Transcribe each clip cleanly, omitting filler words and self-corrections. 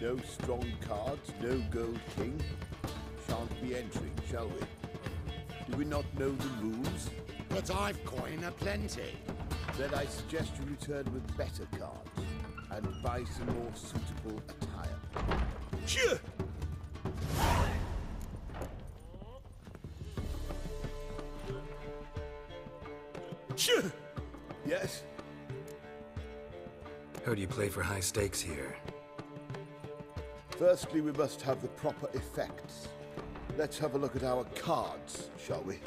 No strong cards, no gold king. Shan't be entering, shall we? Do we not know the rules? But I've coin aplenty. Then I suggest you return with better cards and buy some more suitable attire. Phew! Phew! Yes? Heard you play for high stakes here. Firstly, we must have the proper effects. Let's have a look at our cards, shall we?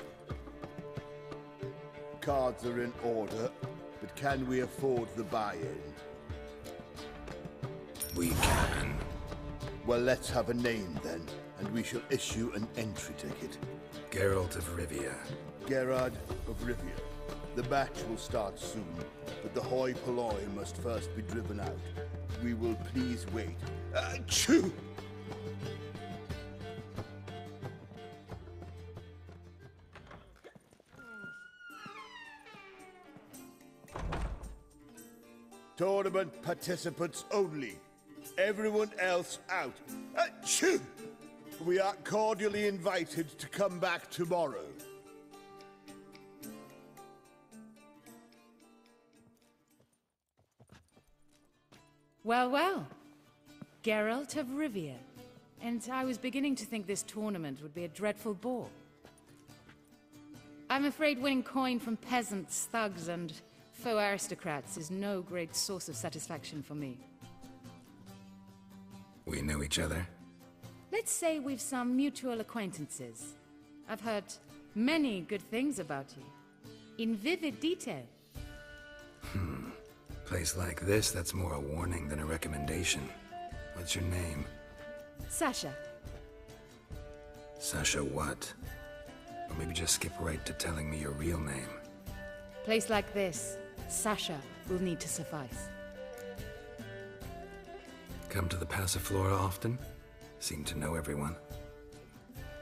Cards are in order, but can we afford the buy-in? We can. Well, let's have a name then, and we shall issue an entry ticket. Geralt of Rivia. Gerard of Rivia. The match will start soon, but the hoi polloi must first be driven out. We will please wait. Achoo! Tournament participants only. Everyone else out. Achoo! We are cordially invited to come back tomorrow. Well, well. Geralt of Rivia. And I was beginning to think this tournament would be a dreadful bore. I'm afraid winning coin from peasants, thugs, and faux aristocrats is no great source of satisfaction for me. We know each other? Let's say we've some mutual acquaintances. I've heard many good things about you. In vivid detail. Place like this, that's more a warning than a recommendation. What's your name? Sasha. Sasha what? Or maybe just skip right to telling me your real name. Place like this, Sasha will need to suffice. Come to the Passiflora often? Seem to know everyone.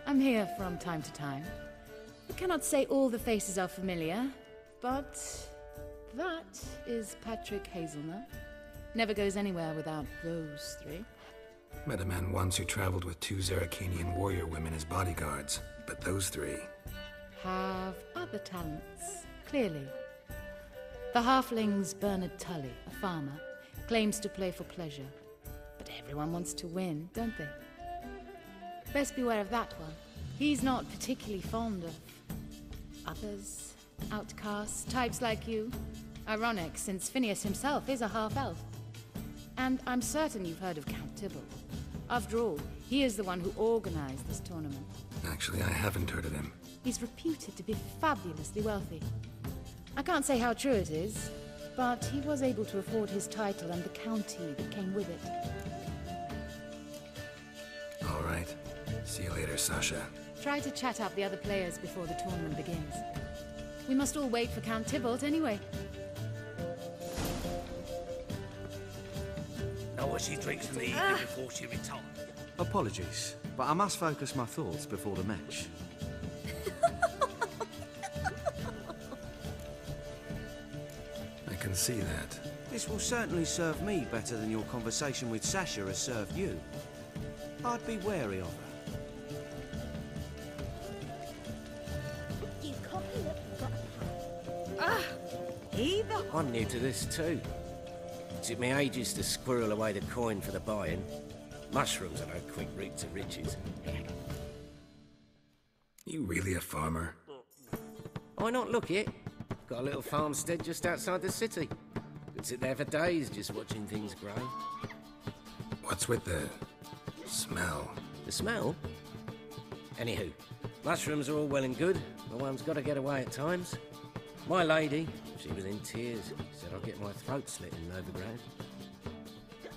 I'm here from time to time. I cannot say all the faces are familiar, but that is Patrick Hazelnut. Never goes anywhere without those three. Met a man once who traveled with 2 Zerrikanian warrior women as bodyguards, but those 3... Have other talents, clearly. The halfling's Bernard Tully, a farmer, claims to play for pleasure. But everyone wants to win, don't they? Best beware of that one. He's not particularly fond of others, outcasts, types like you. Ironic, since Finneas himself is a half-elf. And I'm certain you've heard of Count Tybalt. After all, he is the one who organized this tournament. Actually, I haven't heard of him. He's reputed to be fabulously wealthy. I can't say how true it is, but he was able to afford his title and the county that came with it. All right. See you later, Sasha. Try to chat up the other players before the tournament begins. We must all wait for Count Tybalt anyway. Know what she drinks in the evening before she retires. Apologies, but I must focus my thoughts before the match. I can see that. This will certainly serve me better than your conversation with Sasha has served you. I'd be wary of her. You copy it. Either. I'm new to this too. It took me ages to squirrel away the coin for the buy-in. Mushrooms are no quick route to riches. You really a farmer? Why not look it? Got a little farmstead just outside the city. Could sit there for days just watching things grow. What's with the smell? The smell? Anywho, mushrooms are all well and good, but one's got to get away at times. My lady, she was in tears, said I'd get my throat slit in Novigrad.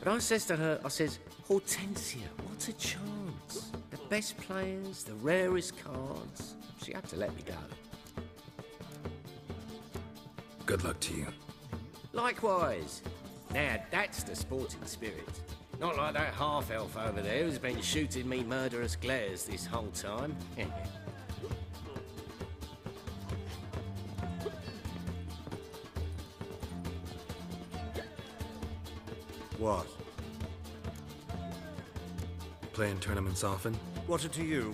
But I says to her, I says, Hortensia, what a chance. The best players, the rarest cards. She had to let me go. Good luck to you. Likewise. Now, that's the sporting spirit. Not like that half-elf over there who's been shooting me murderous glares this whole time. What? play in tournaments often? What's it to you?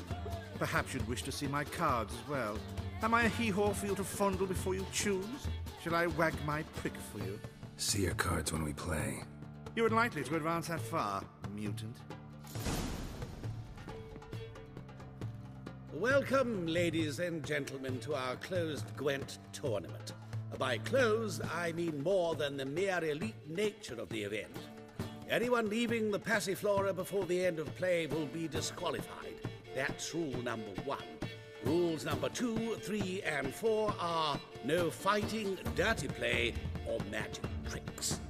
Perhaps you'd wish to see my cards as well. Am I a hee-haw for you to fondle before you choose? Shall I wag my prick for you? See your cards when we play. You're unlikely to advance that far, mutant. Welcome, ladies and gentlemen, to our closed Gwent tournament. By closed, I mean more than the mere elite nature of the event. Anyone leaving the Passiflora before the end of play will be disqualified. That's rule number 1. Rules number 2, 3, and 4 are no fighting, dirty play, or magic tricks.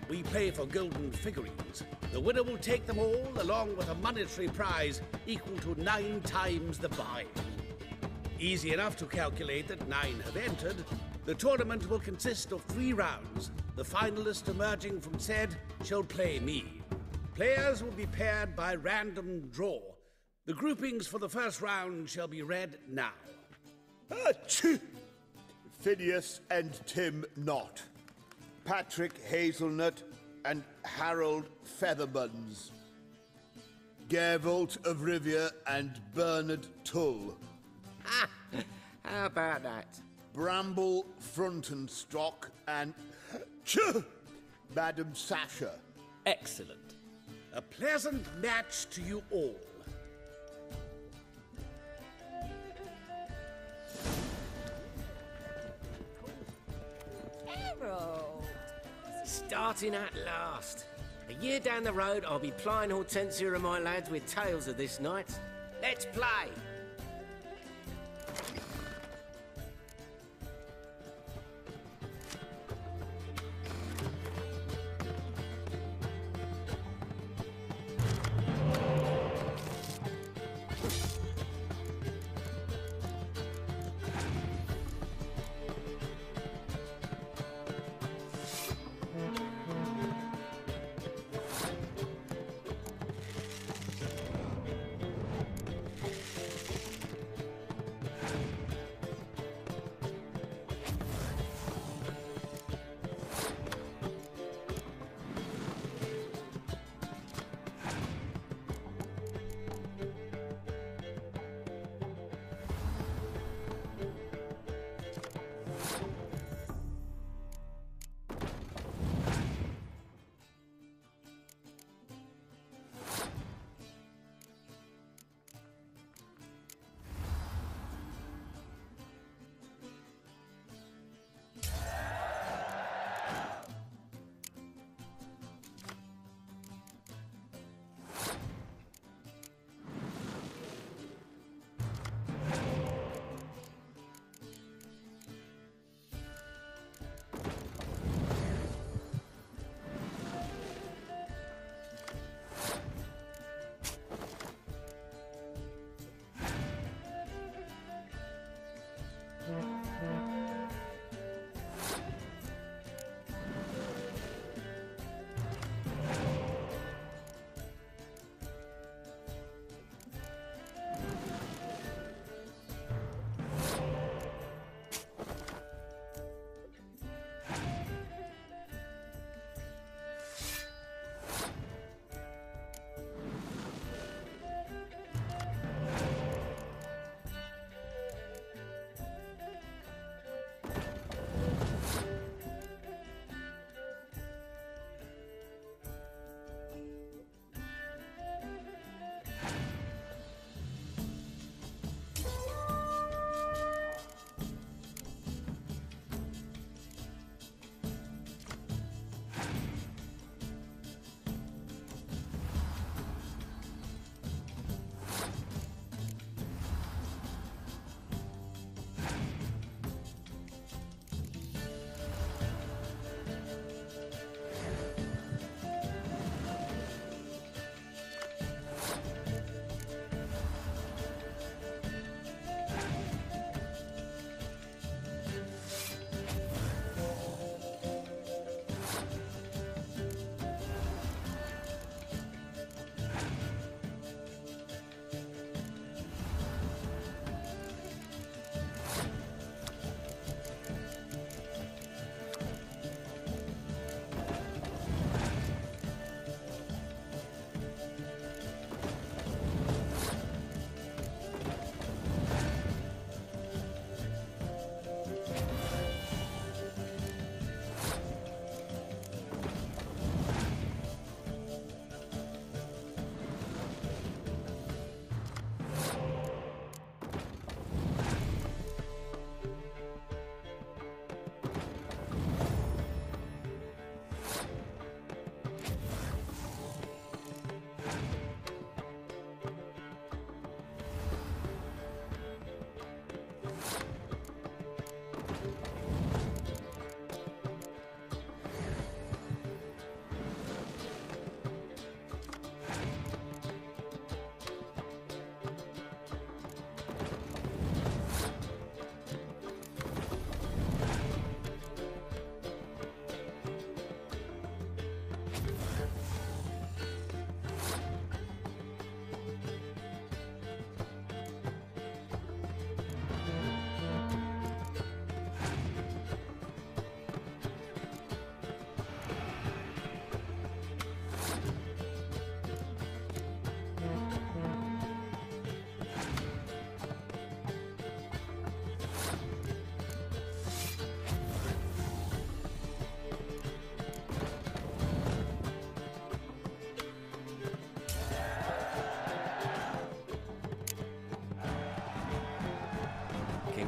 We play for golden figurines. The winner will take them all, along with a monetary prize equal to 9 times the buy. Easy enough to calculate that 9 have entered. The tournament will consist of 3 rounds. The finalist emerging from said shall play me. Players will be paired by random draw. The groupings for the first round shall be read now. Achoo! Phineas and Tim Knott. Patrick Hazelnut and Harold Featherbuns. Gervolt of Rivia and Bernard Tulle. How about that? Bramble Frontenstock and Madam Sasha. Excellent. A pleasant match to you all. Starting at last. A year down the road, I'll be plying Hortensia and my lads with tales of this night. Let's play!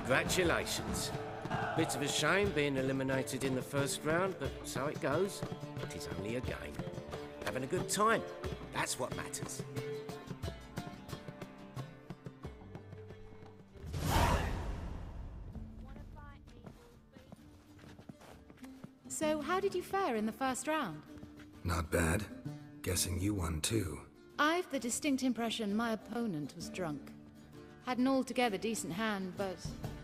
Congratulations. Bit of a shame being eliminated in the first round, but so it goes. It is only a game. Having a good time. That's what matters. So, how did you fare in the first round? Not bad. Guessing you won too. I've the distinct impression my opponent was drunk. Had an altogether decent hand, but...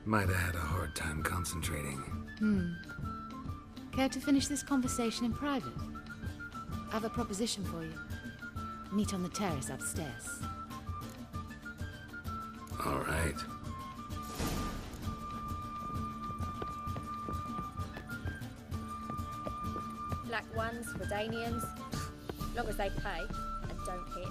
Might have had a hard time concentrating. Care to finish this conversation in private? I have a proposition for you. Meet on the terrace upstairs. All right. Black ones, Redanians, long as they pay and don't hit.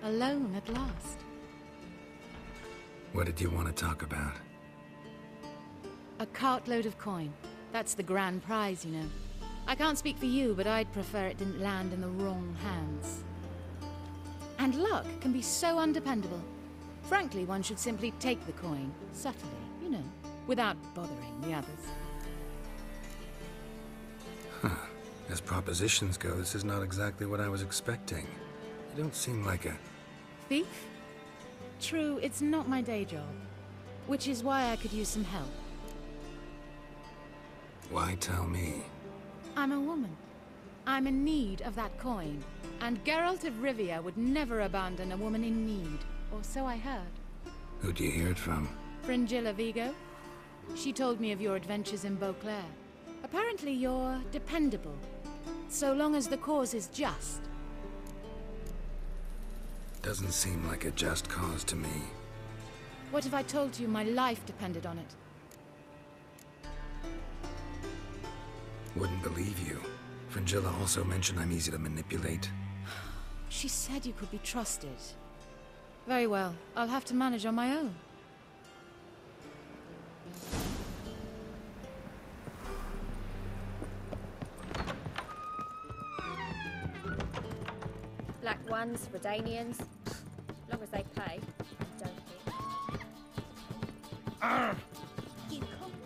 Alone at last. What did you want to talk about? A cartload of coin. That's the grand prize, you know. I can't speak for you, but I'd prefer it didn't land in the wrong hands. And luck can be so undependable. Frankly, one should simply take the coin, subtly, you know, without bothering the others. As propositions go, this is not exactly what I was expecting. You don't seem like a... Thief? True, it's not my day job. Which is why I could use some help. Why tell me? I'm a woman. I'm in need of that coin. And Geralt of Rivia would never abandon a woman in need. Or so I heard. Who'd you hear it from? Fringilla Vigo. She told me of your adventures in Beauclair. Apparently you're dependable. So long as the cause is just. Doesn't seem like a just cause to me. What if I told you my life depended on it? Wouldn't believe you. Fringilla also mentioned I'm easy to manipulate. She said you could be trusted. Very well. I'll have to manage on my own. Black ones, Redanians, long as they pay and don't hit. You can't.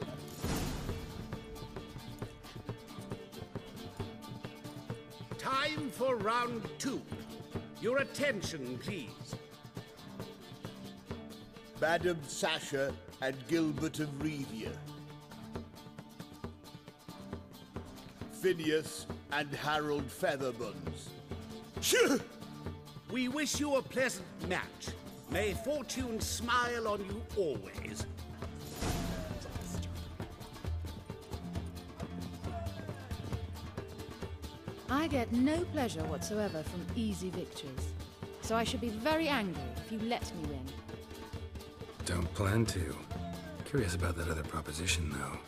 Time for round 2. Your attention, please. Madam Sasha and Gilbert of Rivia. Finneas and Harold Featherbuns. Shoo! We wish you a pleasant match. May fortune smile on you always. I get no pleasure whatsoever from easy victories. So I should be very angry if you let me win. Don't plan to. Curious about that other proposition, though.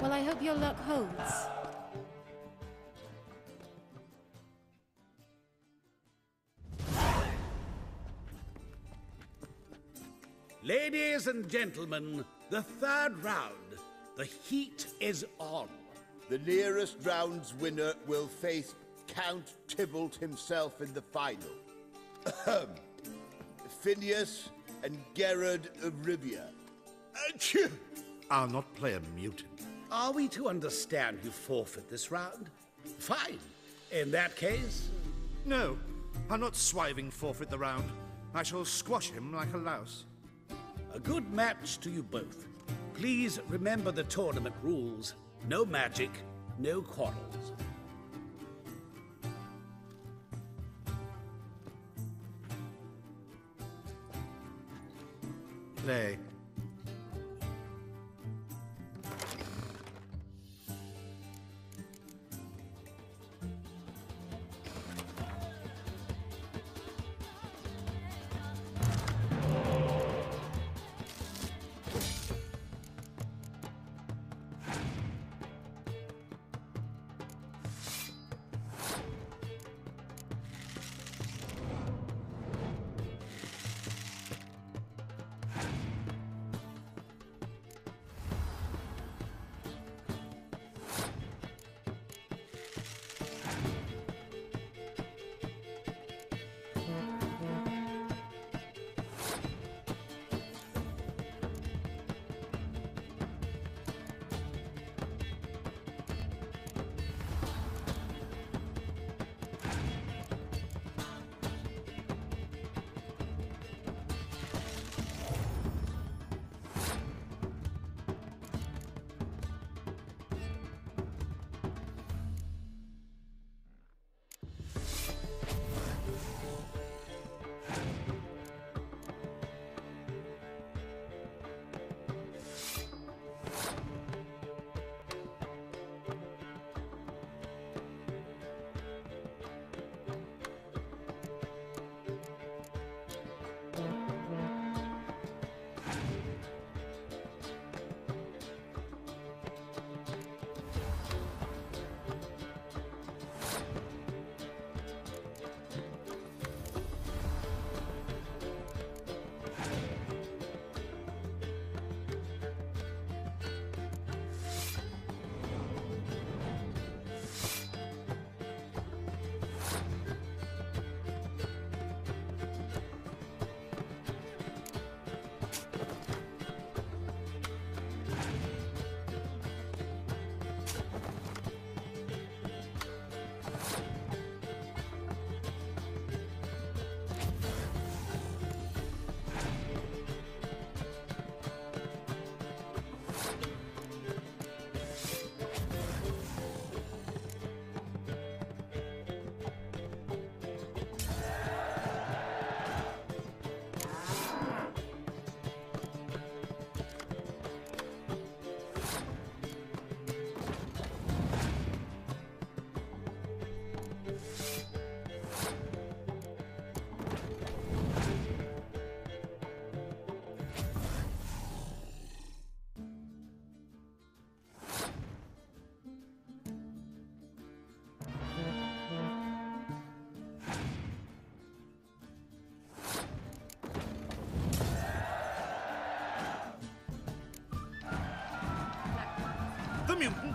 Well, I hope your luck holds. Ladies and gentlemen, the third round. The heat is on. The nearest round's winner will face Count Tybalt himself in the final. Finneas and Gerard of Rivia. Achoo! I'll not play a mutant. Are we to understand you forfeit this round? Fine. In that case... No, I'll not swiving forfeit the round. I shall squash him like a louse. A good match to you both. Please remember the tournament rules. No magic, no quarrels. Play.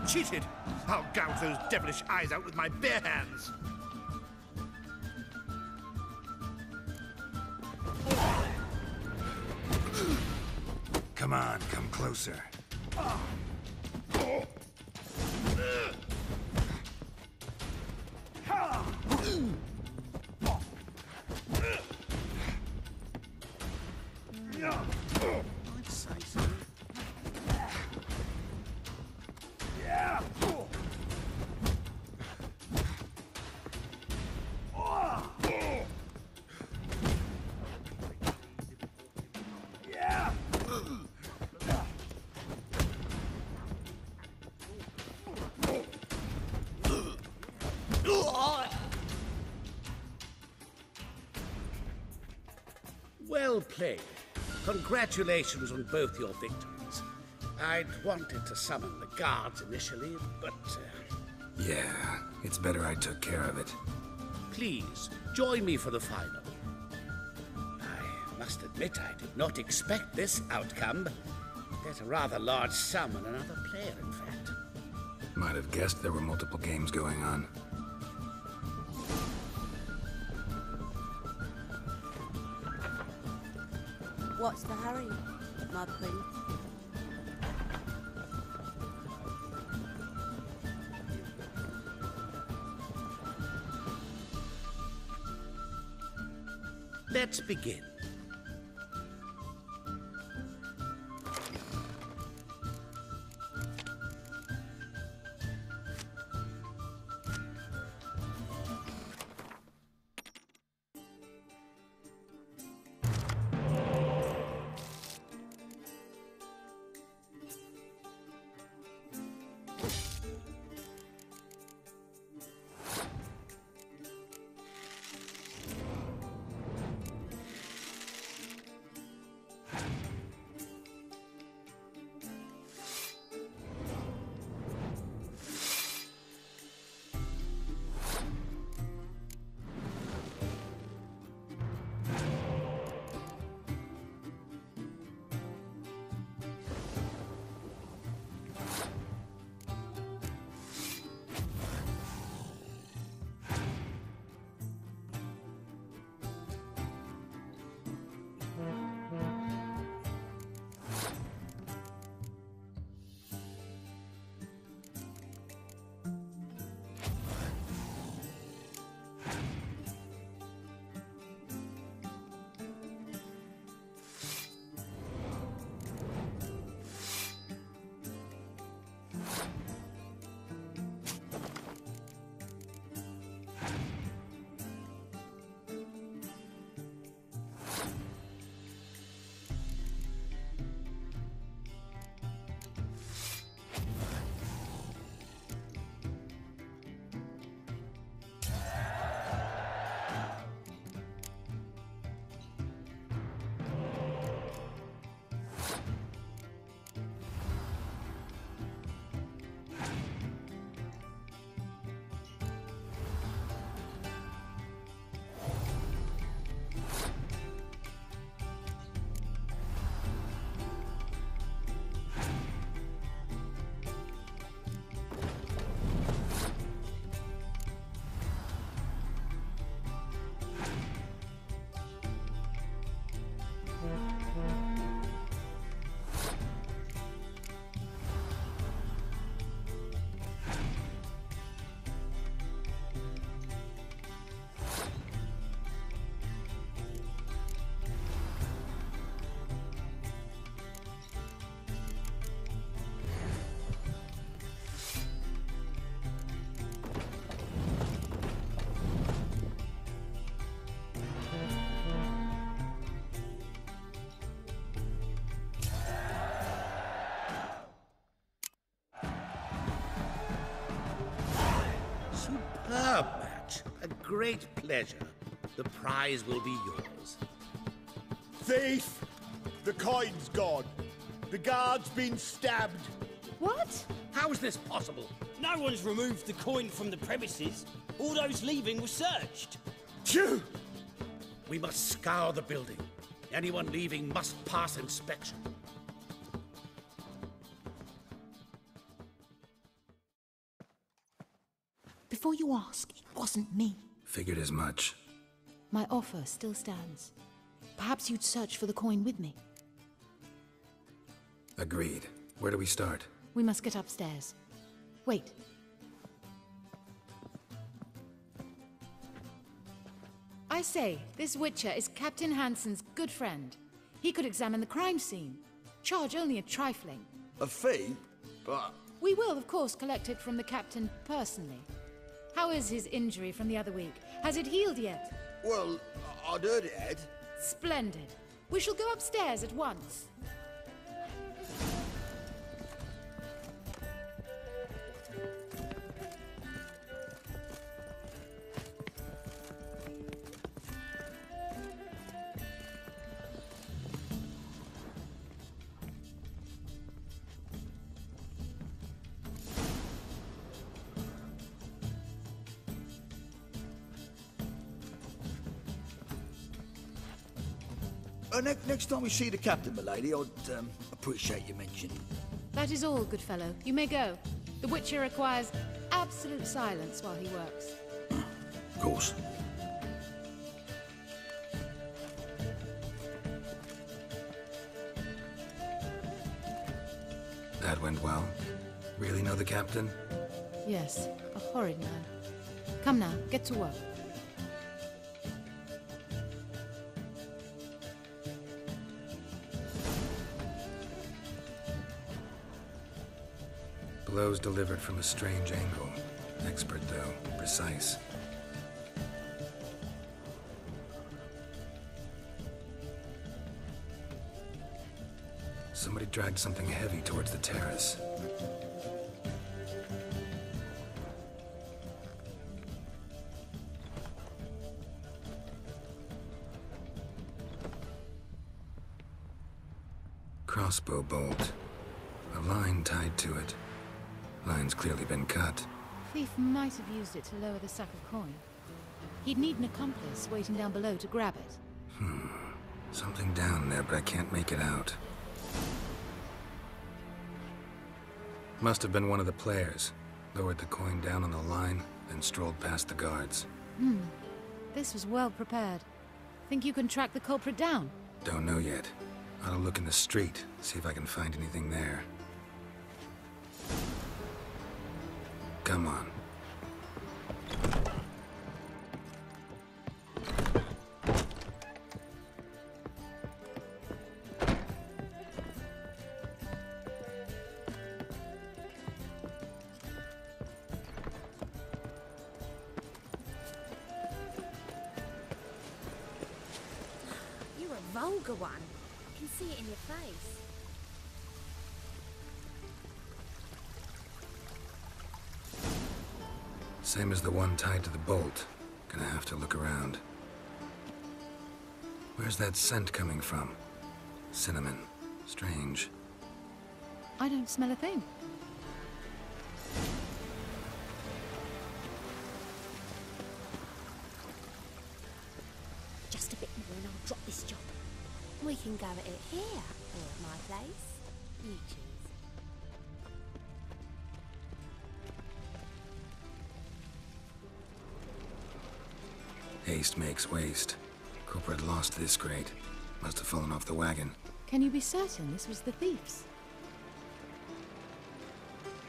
Cheated! I'll gouge those devilish eyes out with my bare hands. Come on, come closer. Well played. Congratulations on both your victories. I'd wanted to summon the guards initially, but... Yeah, it's better I took care of it. Please, join me for the final. I must admit I did not expect this outcome. There's a rather large sum on another player, in fact. Might have guessed there were multiple games going on. What's the hurry, my prince? Let's begin. Superb match. A great pleasure. The prize will be yours. Thief! The coin's gone. The guard's been stabbed. What? How is this possible? No one's removed the coin from the premises. All those leaving were searched. Phew! We must scour the building. Anyone leaving must pass inspection. before you ask, it wasn't me. Figured as much. My offer still stands. Perhaps you'd search for the coin with me. Agreed. Where do we start? We must get upstairs. Wait. I say, this Witcher is Captain Hansen's good friend. He could examine the crime scene. Charge only a trifling. A fee? But... We will, of course, collect it from the captain personally. How is his injury from the other week? Has it healed yet? Well, I'd heard it had. Splendid. We shall go upstairs at once. Next time we see the captain, milady, I'd appreciate you mentioning. That is all, good fellow. You may go. The Witcher requires absolute silence while he works. Of course. That went well. Really know the captain? Yes, a horrid man. Come now, get to work. Blows delivered from a strange angle. Expert, though. Precise. Somebody dragged something heavy towards the terrace. Crossbow bolt. A line tied to it. Line's clearly been cut. Thief might have used it to lower the sack of coin. He'd need an accomplice waiting down below to grab it. Something down there, but I can't make it out. Must have been one of the players. Lowered the coin down on the line, then strolled past the guards. This was well prepared. Think you can track the culprit down? Don't know yet. I'll look in the street, see if I can find anything there. Come on. You're a vulgar one. I can see it in your face. Same as the one tied to the bolt. Gonna have to look around. Where's that scent coming from? Cinnamon. Strange. I don't smell a thing. Just a bit more and I'll drop this job. We can go at it here, or at my place. You choose. Haste makes waste. Culprit lost this crate. Must have fallen off the wagon. Can you be certain this was the thief's?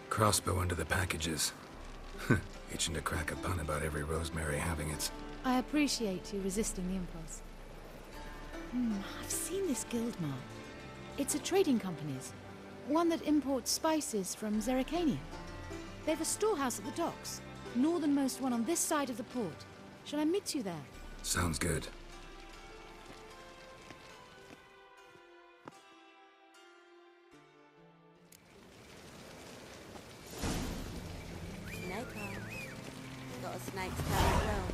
Crossbow under the packages. Itching to crack a pun about every rosemary having its... I appreciate you resisting the impulse. I've seen this guild mark. It's a trading company's. One that imports spices from Zerrikania. They've a storehouse at the docks. Northernmost one on this side of the port. Shall I meet you there? Sounds good. Snake arm. Got a snake's tail as well.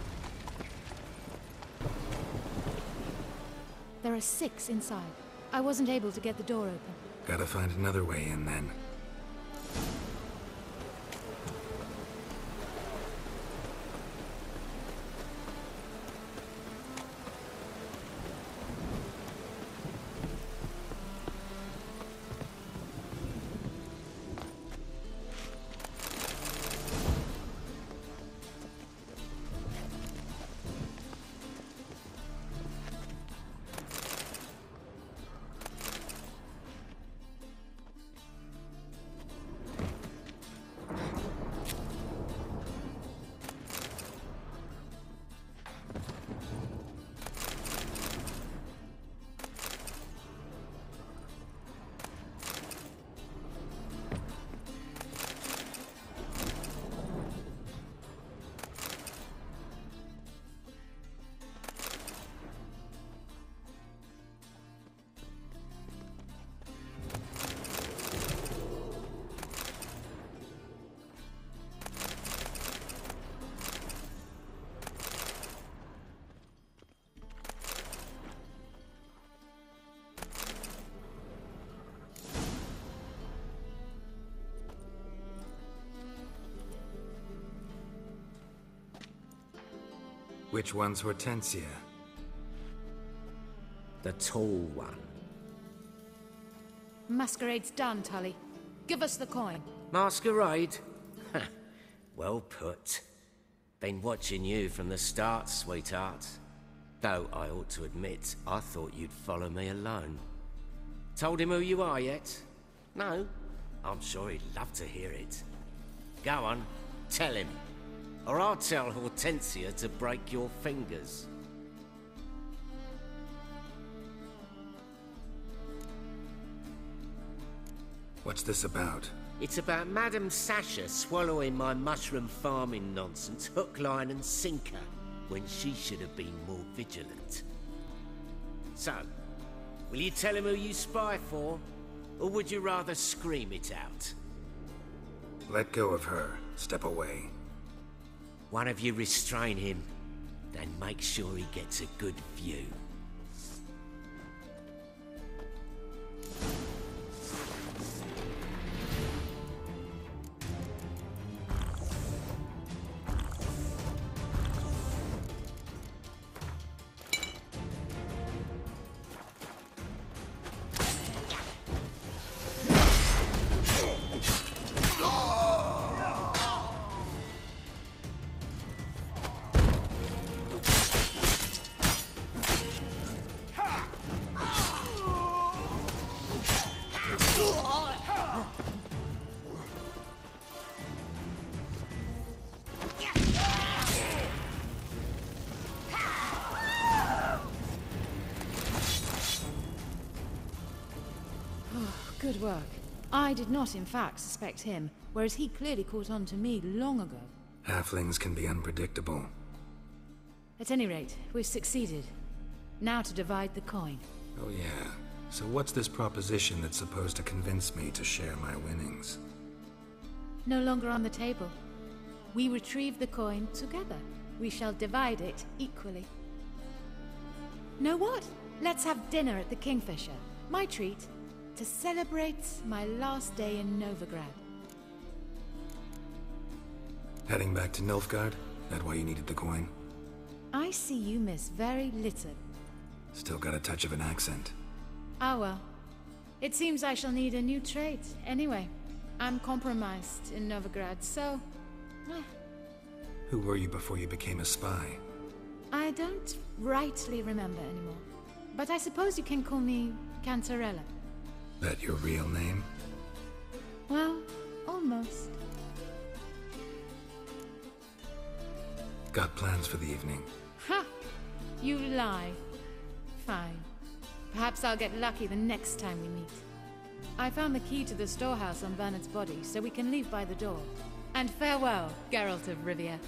There are 6 inside. I wasn't able to get the door open. Gotta find another way in then. Which one's Hortensia? The tall one. Masquerade's done, Tully. Give us the coin. Masquerade? Well put. Been watching you from the start, sweetheart. Though I ought to admit, I thought you'd follow me alone. Told him who you are yet? No? I'm sure he'd love to hear it. Go on, tell him. Or I'll tell Hortensia to break your fingers. What's this about? It's about Madame Sasha swallowing my mushroom farming nonsense hook, line and sinker, when she should have been more vigilant. So, will you tell him who you spy for? Or would you rather scream it out? Let go of her. Step away. One of you restrain him, then make sure he gets a good view. Good work. I did not, in fact, suspect him, whereas he clearly caught on to me long ago. Halflings can be unpredictable. At any rate, we've succeeded. Now to divide the coin. Oh yeah. So what's this proposition that's supposed to convince me to share my winnings? No longer on the table. We retrieve the coin together. We shall divide it equally. Know what? Let's have dinner at the Kingfisher. My treat. To celebrate my last day in Novigrad. Heading back to Nilfgaard? That why you needed the coin? I see you miss very little. Still got a touch of an accent. Ah well. It seems I shall need a new trait. Anyway, I'm compromised in Novigrad, so... Who were you before you became a spy? I don't rightly remember anymore. But I suppose you can call me Cantarella. That your real name? Well, almost. Got plans for the evening? Ha! You lie. Fine. Perhaps I'll get lucky the next time we meet. I found the key to the storehouse on Bernard's body, so we can leave by the door. And farewell, Geralt of Rivia.